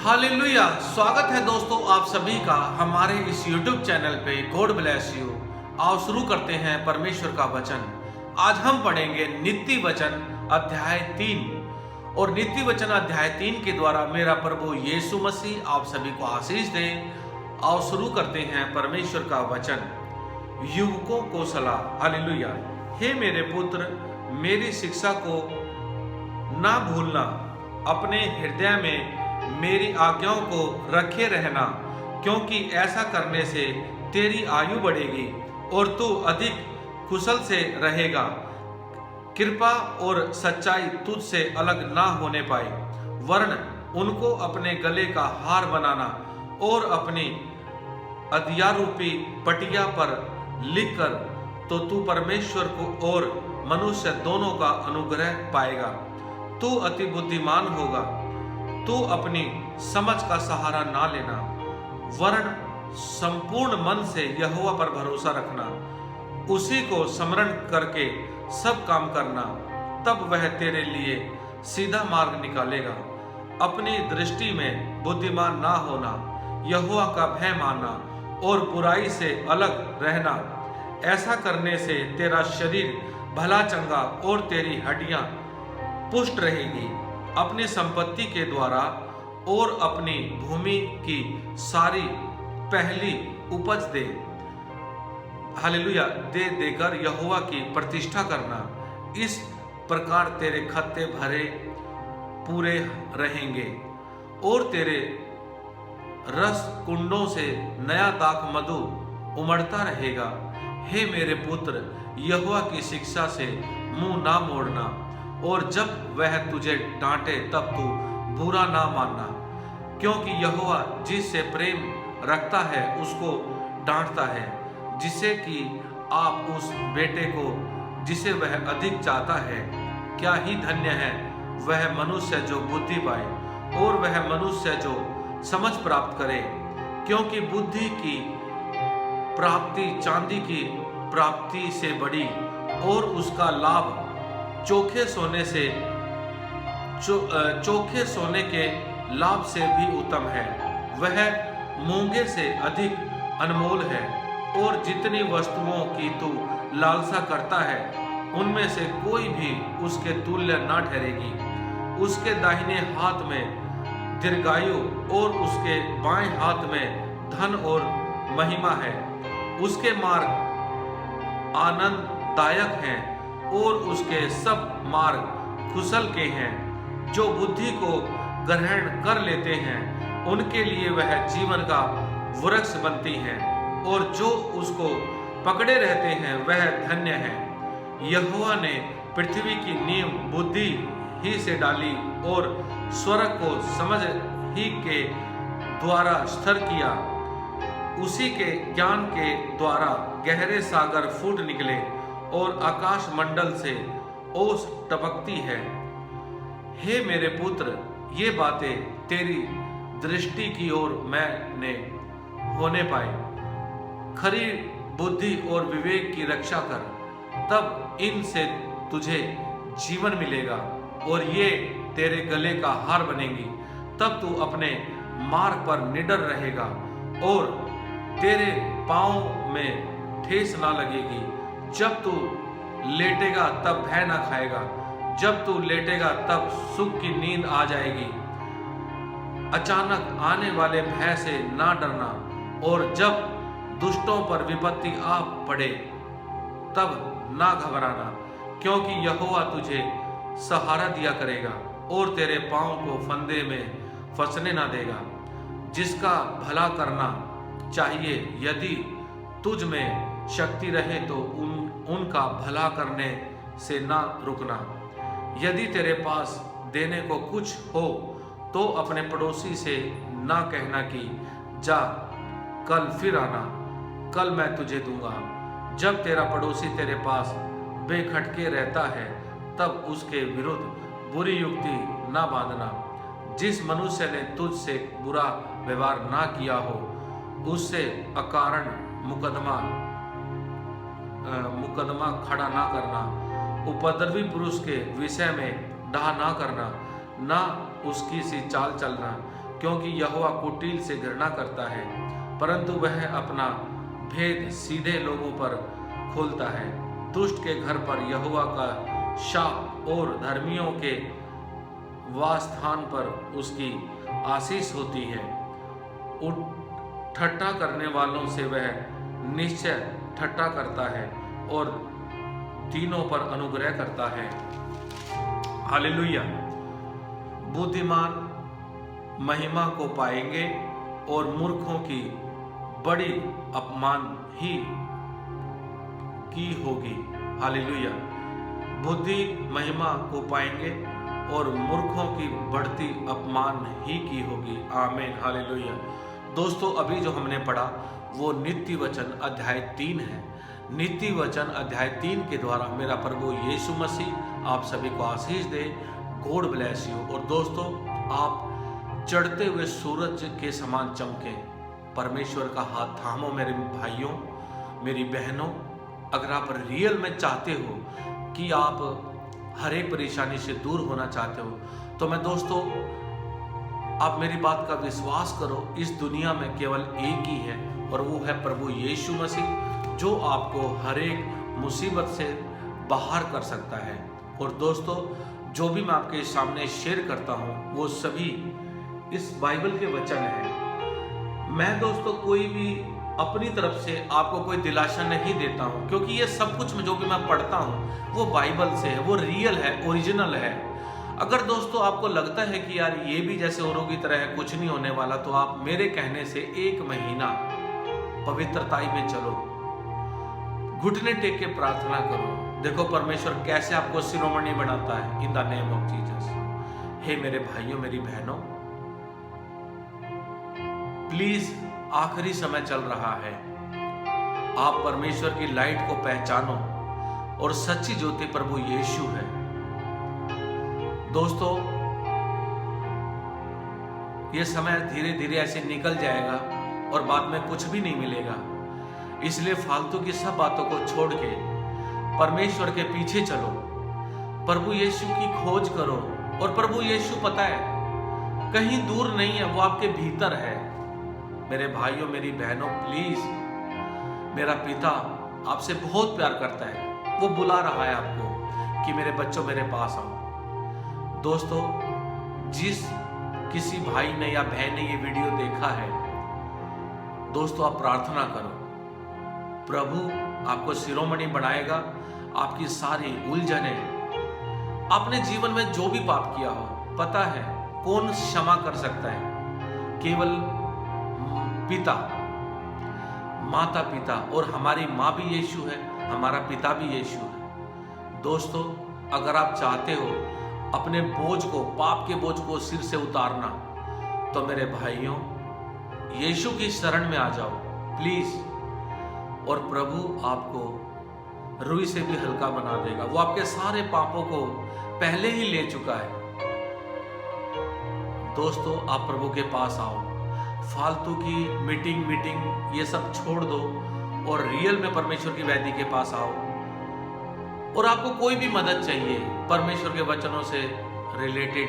Hallelujah. स्वागत है दोस्तों आप सभी का हमारे इस YouTube चैनल पे। God bless you. आओ शुरू करते हैं परमेश्वर का वचन। आज हम पढ़ेंगे नीति वचन अध्याय 3 और नीति वचन अध्याय 3 के द्वारा मेरा प्रभु यीशु मसीह आप सभी को आशीष दे। आओ शुरू करते हैं परमेश्वर का वचन। युवकों को सलाह। हालेलुया। हे मेरे पुत्र, मेरी शिक्षा को ना भूलना, अपने हृदय में मेरी आज्ञाओं को रखे रहना, क्योंकि ऐसा करने से तेरी आयु बढ़ेगी और तू अधिक कुशल से रहेगा। कृपा और सच्चाई तुझसे अलग ना होने पाए, वरन उनको अपने गले का हार बनाना और अपनी अदियारूपी पटिया पर लिखकर तो तू परमेश्वर को और मनुष्य दोनों का अनुग्रह पाएगा। तू अति बुद्धिमान होगा। तू अपनी समझ का सहारा ना लेना, वरन संपूर्ण मन से यहोवा पर भरोसा रखना, उसी को स्मरण करके सब काम करना, तब वह तेरे लिए सीधा मार्ग निकालेगा। अपनी दृष्टि में बुद्धिमान ना होना, यहोवा का भय मानना और बुराई से अलग रहना। ऐसा करने से तेरा शरीर भला चंगा और तेरी हड्डियां पुष्ट रहेगी। अपनी संपत्ति के द्वारा और अपनी भूमि की सारी पहली उपज दे। हालेलुया। दे देकर यहोवा की प्रतिष्ठा करना। इस प्रकार तेरे खत्ते भरे पूरे रहेंगे और तेरे रस कुंडों से नया दाख मधु उमड़ता रहेगा। हे मेरे पुत्र, यहोवा की शिक्षा से मुंह ना मोड़ना, और जब वह तुझे डांटे तब तू बुरा ना मानना, क्योंकि यहोवा जिससे प्रेम रखता है उसको डांटता है, जिसे कि आप उस बेटे को जिसे वह अधिक चाहता है। क्या ही धन्य है वह मनुष्य जो बुद्धि पाए और वह मनुष्य जो समझ प्राप्त करे, क्योंकि बुद्धि की प्राप्ति चांदी की प्राप्ति से बड़ी और उसका लाभ चोखे सोने के लाभ से भी उत्तम है। वह मूंगे से अधिक अनमोल है, और जितनी वस्तुओं की तू लालसा करता है उनमें से कोई भी उसके तुल्य ना ठहरेगी। उसके दाहिने हाथ में दीर्घायु और उसके बाएं हाथ में धन और महिमा है। उसके मार्ग आनंददायक हैं और उसके सब मार्ग कुशल के हैं। जो बुद्धि को ग्रहण कर लेते हैं उनके लिए वह जीवन का वृक्ष बनती है, और जो उसको पकड़े रहते हैं वह धन्य है। यहोवा ने पृथ्वी की नींव बुद्धि ही से डाली और स्वर्ग को समझ ही के द्वारा स्थिर किया। उसी के ज्ञान के द्वारा गहरे सागर फूट निकले और आकाश मंडल से ओस टपकती है। हे मेरे पुत्र, ये बातें तेरी दृष्टि की ओर मैंने होने पाए। खरी बुद्धि और विवेक की रक्षा कर, तब इनसे तुझे जीवन मिलेगा और ये तेरे गले का हार बनेंगी। तब तू अपने मार्ग पर निडर रहेगा और तेरे पांव में ठेस ना लगेगी। जब तू लेटेगा तब भय ना खाएगा, जब तू लेटेगा तब सुख की नींद आ जाएगी। अचानक आने वाले भय से ना डरना, और जब दुष्टों पर विपत्ति आ पड़े तब ना घबराना, क्योंकि यहोवा तुझे सहारा दिया करेगा और तेरे पांव को फंदे में फंसने ना देगा। जिसका भला करना चाहिए, यदि तुझ में शक्ति रहे तो उनका भला करने से ना रुकना। यदि तेरे पास देने को कुछ हो तो अपने पड़ोसी से ना कहना कि जा कल फिर आना, कल मैं तुझे दूंगा। जब तेरा पड़ोसी तेरे पास बेखटके रहता है तब उसके विरुद्ध बुरी युक्ति ना बांधना। जिस मनुष्य ने तुझसे बुरा व्यवहार ना किया हो उससे अकारण मुकदमा खड़ा ना करना। उपद्रवी पुरुष के विषय में डाह ना करना, ना उसकी सी चाल चलना, क्योंकि यहोवा कुटिल से घृणा करता है, परंतु वह अपना भेद सीधे लोगों पर खोलता है। दुष्ट के घर पर यहोवा का शाप और धर्मियों के वासस्थान पर उसकी आशीष होती है। ठट्ठा करने वालों से वह निश्चय ठट्ठा करता है और तीनों पर अनुग्रह करता है। हालेलुया। बुद्धिमान महिमा को पाएंगे और मूर्खों की बड़ी अपमान ही की होगी। हालेलुया। बुद्धि महिमा को पाएंगे और मूर्खों की बढ़ती अपमान ही की होगी। आमीन। हालेलुया। दोस्तों, अभी जो हमने पढ़ा वो नीति वचन अध्याय 3 है। नीति वचन अध्याय 3 के द्वारा मेरा प्रभु यीशु मसीह आप सभी को आशीष दे। God bless you. और दोस्तों, आप चढ़ते हुए सूरज के समान चमके। परमेश्वर का हाथ थामो मेरे भाइयों, मेरी बहनों। अगर आप रियल में चाहते हो कि आप हर एक परेशानी से दूर होना चाहते हो, तो मैं दोस्तों, आप मेरी बात का विश्वास करो। इस दुनिया में केवल एक ही है और वो है प्रभु यीशु मसीह, जो आपको हर एक मुसीबत से बाहर कर सकता है। और दोस्तों, जो भी मैं आपके सामने शेयर करता हूँ वो सभी इस बाइबल के वचन है। मैं दोस्तों कोई भी अपनी तरफ से आपको कोई दिलासा नहीं देता हूँ, क्योंकि ये सब कुछ जो भी मैं पढ़ता हूँ वो बाइबल से है, वो रियल है, ओरिजिनल है। अगर दोस्तों आपको लगता है कि यार ये भी जैसे औरों की तरह है, कुछ नहीं होने वाला, तो आप मेरे कहने से 1 महीना पवित्रताई में चलो, घुटने टेक के प्रार्थना करो। देखो परमेश्वर कैसे आपको शिरोमणि बनाता है। In the name of Jesus. हे मेरे भाइयों, मेरी बहनों, प्लीज आखिरी समय चल रहा है। आप परमेश्वर की लाइट को पहचानो और सच्ची ज्योति प्रभु यीशु है। दोस्तों, ये समय धीरे धीरे ऐसे निकल जाएगा और बाद में कुछ भी नहीं मिलेगा। इसलिए फालतू की सब बातों को छोड़ के परमेश्वर के पीछे चलो, प्रभु यीशु की खोज करो। और प्रभु यीशु पता है कहीं दूर नहीं है, वो आपके भीतर है। मेरे भाइयों, मेरी बहनों, प्लीज, मेरा पिता आपसे बहुत प्यार करता है। वो बुला रहा है आपको कि मेरे बच्चों मेरे पास आओ। दोस्तों, जिस किसी भाई ने या बहन ने ये वीडियो देखा है, दोस्तों आप प्रार्थना करो, प्रभु आपको शिरोमणि बनाएगा। आपकी सारी उलझने, आपने जीवन में जो भी पाप किया हो, पता है कौन क्षमा कर सकता है? केवल पिता, माता पिता। और हमारी माँ भी यीशु है, हमारा पिता भी यीशु है। दोस्तों, अगर आप चाहते हो अपने बोझ को, पाप के बोझ को सिर से उतारना, तो मेरे भाइयों यीशु की शरण में आ जाओ प्लीज। और प्रभु आपको रुई से भी हल्का बना देगा। वो आपके सारे पापों को पहले ही ले चुका है। दोस्तों, आप प्रभु के पास आओ, फालतू की मीटिंग ये सब छोड़ दो और रियल में परमेश्वर की वेदी के पास आओ। और आपको कोई भी मदद चाहिए परमेश्वर के वचनों से रिलेटेड,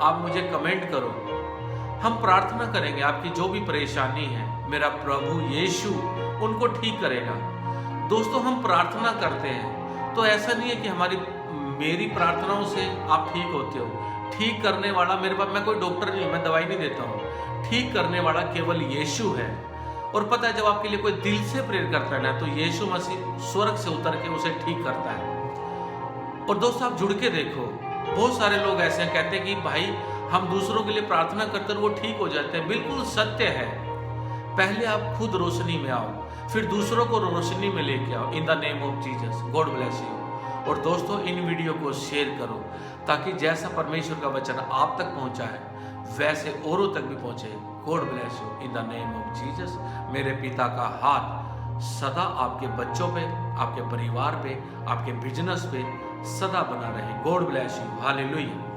आप मुझे कमेंट करो, हम प्रार्थना करेंगे। आपकी जो भी परेशानी है, मेरा प्रभु यीशु उनको ठीक करेगा। दोस्तों, हम प्रार्थना करते हैं तो ऐसा नहीं है कि मेरी प्रार्थनाओं से आप ठीक होते हो। ठीक करने वाला मेरे पास, मैं कोई डॉक्टर नहीं हूं, मैं दवाई नहीं देता हूं। ठीक करने वाला केवल यीशु है। और पता है, जब आपके लिए कोई दिल से प्रेयर करता है ना, तो यीशु मसीह स्वर्ग से उतर के उसे ठीक करता है। और दोस्तों, आप जुड़ के देखो, बहुत सारे लोग ऐसे हैं कहते हैं कि भाई हम दूसरों के लिए प्रार्थना करते हैं वो ठीक हो जाते हैं। बिल्कुल सत्य है। पहले आप खुद रोशनी में आओ, फिर दूसरों को रोशनी में लेके आओ। इन the name of Jesus. God bless you. और दोस्तों, इन वीडियो को शेयर करो ताकि जैसा परमेश्वर का वचन आप तक पहुंचा है वैसे औरों तक भी पहुंचे। God bless you in the name of Jesus. मेरे पिता का हाथ सदा आपके बच्चों पे, आपके परिवार पे, आपके बिजनेस पे सदा बना रहे। God bless you. हालेलुया।